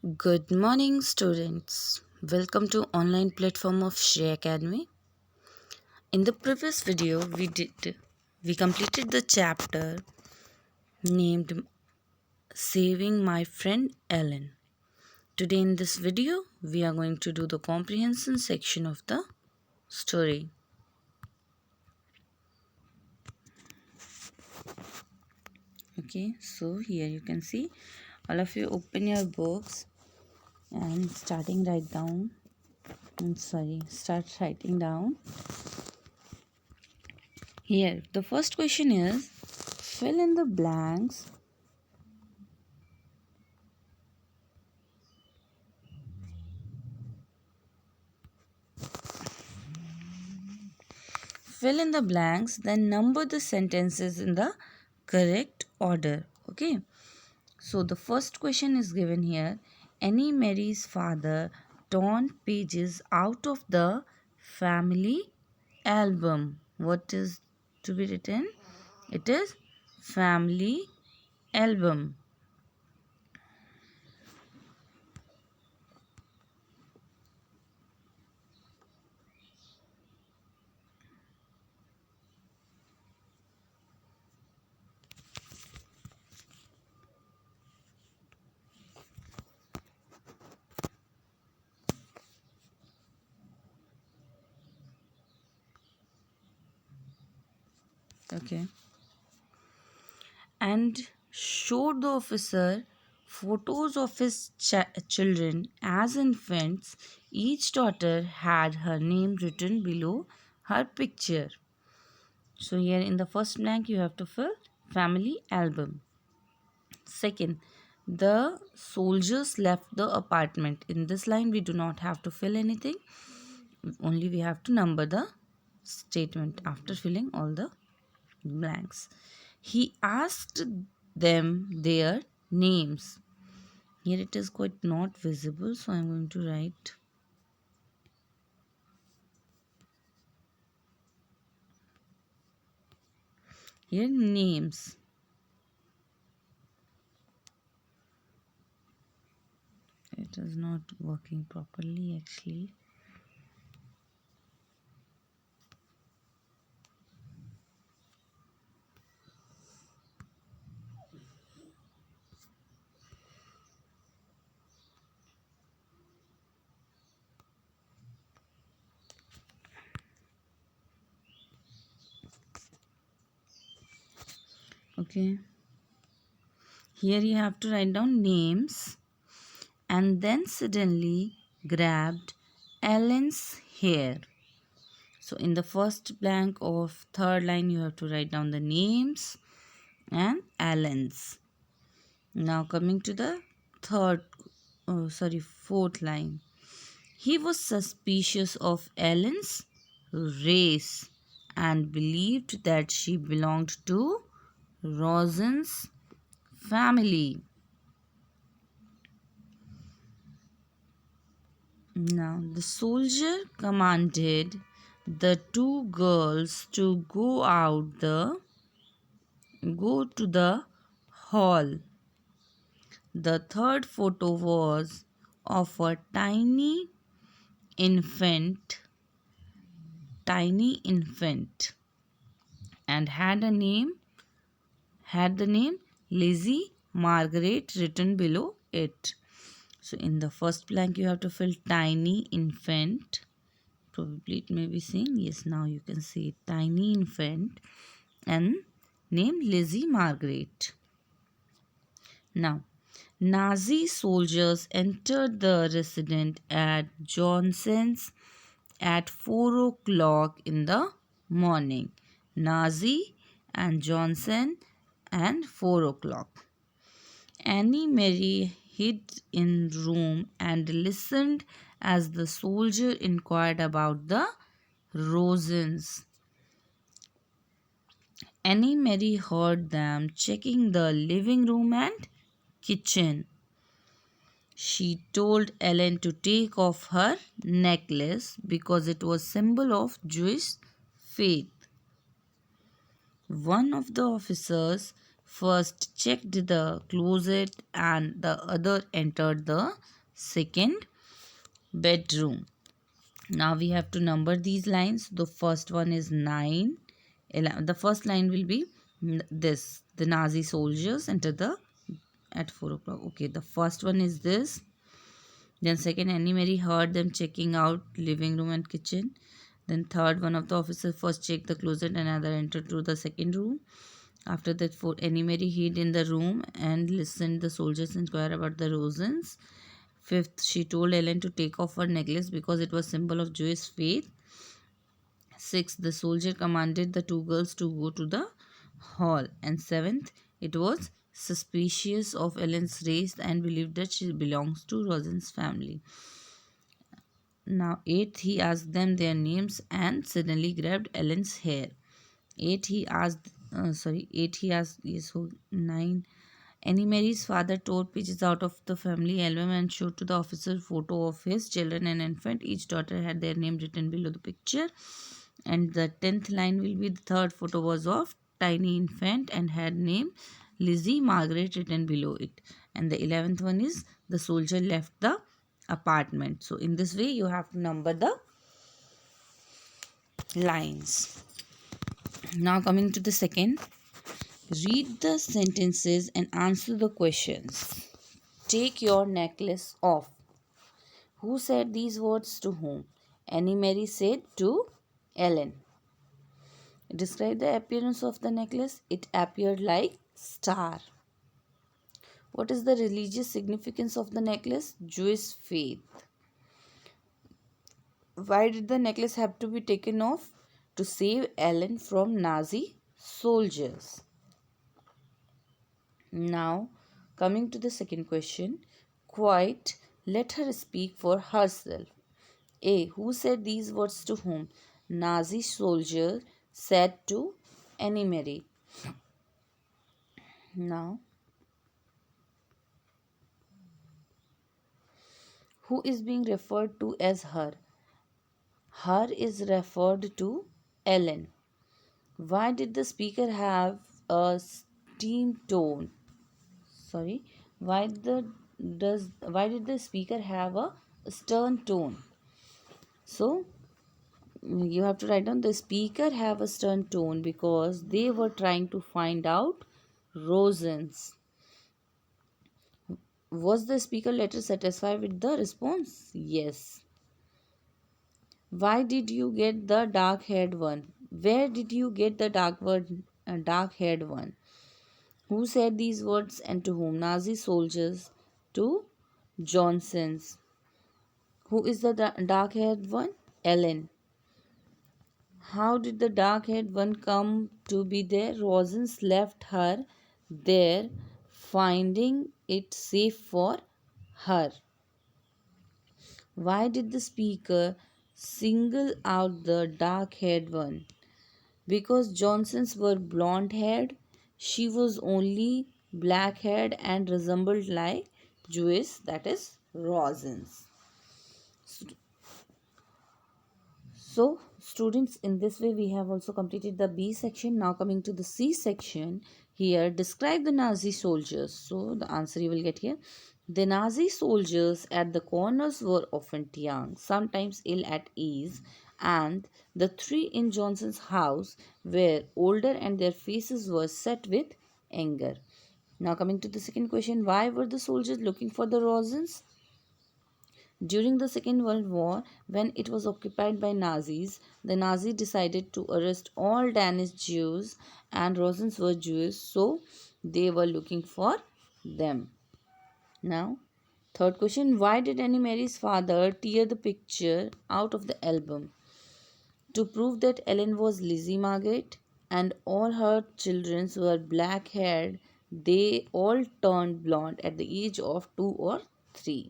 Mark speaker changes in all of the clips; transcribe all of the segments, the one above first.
Speaker 1: Good morning, students. Welcome to online platform of Share Academy. In the previous video, we completed the chapter named Saving My Friend Ellen. Today in this video, we are going to do the comprehension section of the story. Okay, so here you can see all of you open your books and start writing down. Here, the first question is fill in the blanks. Fill in the blanks, then number the sentences in the correct order. Okay. So the first question is given here. Annie Mary's father torn pages out of the family album. What is to be written? It is family album. Okay. And showed the officer photos of his children as infants. Each daughter had her name written below her picture. So here in the first blank you have to fill family album. Second, the soldiers left the apartment. In this line we do not have to fill anything. Only we have to number the statement after filling all the blanks. He asked them their names. Here it is quite not visible, so I am going to write here names. It is not working properly actually. Okay. Here you have to write down names and then suddenly grabbed Ellen's hair. So in the first blank of third line you have to write down the names and Ellen's. Now coming to the fourth line. He was suspicious of Ellen's race and believed that she belonged to Rosen's family. Now the soldier commanded the two girls to go to the hall. The third photo was of a infant tiny infant and had the name Lizzie Margaret written below it. So in the first blank you have to fill tiny infant. Probably it may be saying yes, now you can see tiny infant and name Lizzie Margaret. Now Nazi soldiers entered the residence at Johnson's at 4 o'clock in the morning. Nazi and Johnson and 4 o'clock. Annie Mary hid in room and listened as the soldier inquired about the Rosens. Annie Mary heard them checking the living room and kitchen. She told Ellen to take off her necklace because it was symbol of Jewish faith. One of the officers first checked the closet and the other entered the second bedroom. Now we have to number these lines. The first one is 9. The first line will be this. The Nazi soldiers enter the at 4 o'clock. Okay, the first one is this. Then second, Annie Mary heard them checking out living room and kitchen. Then third, one of the officers first checked the closet and another entered to the second room. After that, fourth, Annie Mary hid in the room and listened the soldiers inquire about the Rosens. Fifth, she told Ellen to take off her necklace because it was symbol of Jewish faith. Sixth, the soldier commanded the two girls to go to the hall. And seventh, it was suspicious of Ellen's race and believed that she belongs to Rosen's family. Now, eighth, he asked them their names and suddenly grabbed Ellen's hair. Eight, he asked, yes, so nine. Annie Mary's father tore pages out of the family album and showed to the officer photo of his children and infant. Each daughter had their name written below the picture. And the 10th line will be the third photo was of tiny infant and had name Lizzie Margaret written below it. And the 11th one is the soldier left the apartment. So in this way you have to number the lines. Now coming to the second, read the sentences and answer the questions. Take your necklace off. Who said these words to whom? Annie Mary said to Ellen. Describe the appearance of the necklace. It appeared like star. What is the religious significance of the necklace? Jewish faith. Why did the necklace have to be taken off? To save Ellen from Nazi soldiers. Now, coming to the second question. Quiet, let her speak for herself. A. Who said these words to whom? Nazi soldier said to Annie Mary. Now, who is being referred to as her? Her is referred to Ellen. Why did the speaker have a steam tone? Sorry, why did the speaker have a stern tone? So you have to write down the speaker have a stern tone because they were trying to find out Rosens. Was the speaker later satisfied with the response? Yes. Why did you get the dark-haired one? Where did you get the dark-haired one? Who said these words and to whom? Nazi soldiers to Johnsons. Who is the dark-haired one? Ellen. How did the dark-haired one come to be there? Rosens left her there, finding it safe for her. Why did the speaker single out the dark-haired one? Because Johnsons were blonde-haired, she was only black-haired and resembled like Jewish, that is Rosens. So students, in this way we have also completed the B section. Now coming to the C section, here describe the Nazi soldiers. So the answer you will get here. The Nazi soldiers at the corners were often young, sometimes ill at ease, and the three in Johnson's house were older and their faces were set with anger. Now coming to the second question, why were the soldiers looking for the Rosens? During the Second World War, when it was occupied by Nazis, the Nazis decided to arrest all Danish Jews, and Rosens were Jews, so they were looking for them. Now, third question, why did Annie Mary's father tear the picture out of the album? To prove that Ellen was Lizzie Margaret and all her children were black haired, they all turned blonde at the age of 2 or 3.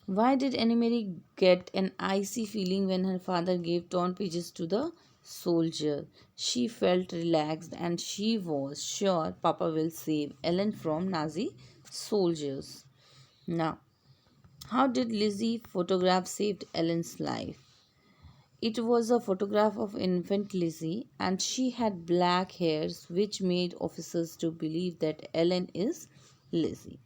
Speaker 1: Why did Annie Mary get an icy feeling when her father gave torn pages to the soldier? She felt relaxed and she was sure Papa will save Ellen from Nazi soldiers. Now, how did Lizzie photograph saved Ellen's life? It was a photograph of infant Lizzie, and she had black hairs, which made officers to believe that Ellen is Lizzie.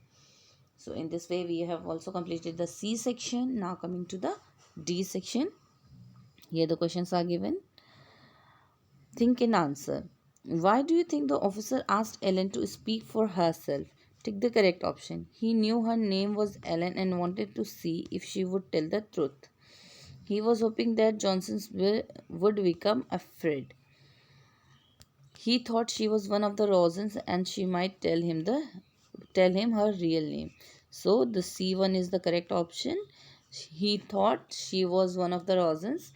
Speaker 1: So in this way, we have also completed the C section. Now coming to the D section. Here the questions are given. Think and answer. Why do you think the officer asked Ellen to speak for herself? Take the correct option. He knew her name was Ellen and wanted to see if she would tell the truth. He was hoping that would become afraid. He thought she was one of the Rosens and she might tell him her real name. So the C one is the correct option. He thought she was one of the Rosens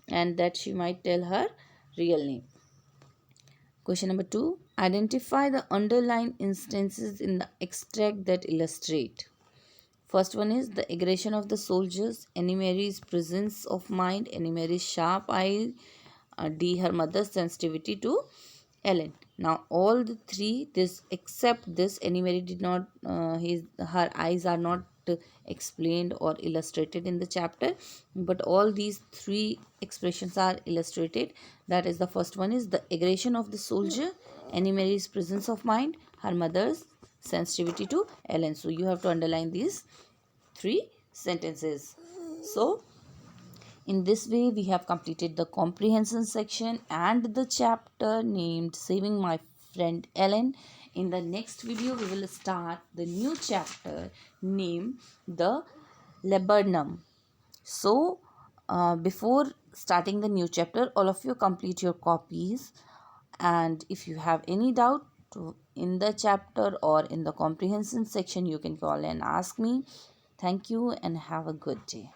Speaker 1: and that she might tell her real name. Question number 2. Identify the underlying instances in the extract that illustrate. First one is the aggression of the soldiers, Annie Mary's presence of mind, Annie Mary's sharp eye, D. her mother's sensitivity to Ellen. Now all the three, this except this, Annie Mary did not, her eyes are not explained or illustrated in the chapter, but all these three expressions are illustrated. That is, the first one is the aggression of the soldier, Annie Mary's presence of mind, her mother's sensitivity to Ellen. So you have to underline these three sentences. So in this way, we have completed the comprehension section and the chapter named Saving My Friend Ellen. In the next video, we will start the new chapter named The Laburnum. So, before starting the new chapter, all of you complete your copies. And if you have any doubt in the chapter or in the comprehension section, you can call and ask me. Thank you and have a good day.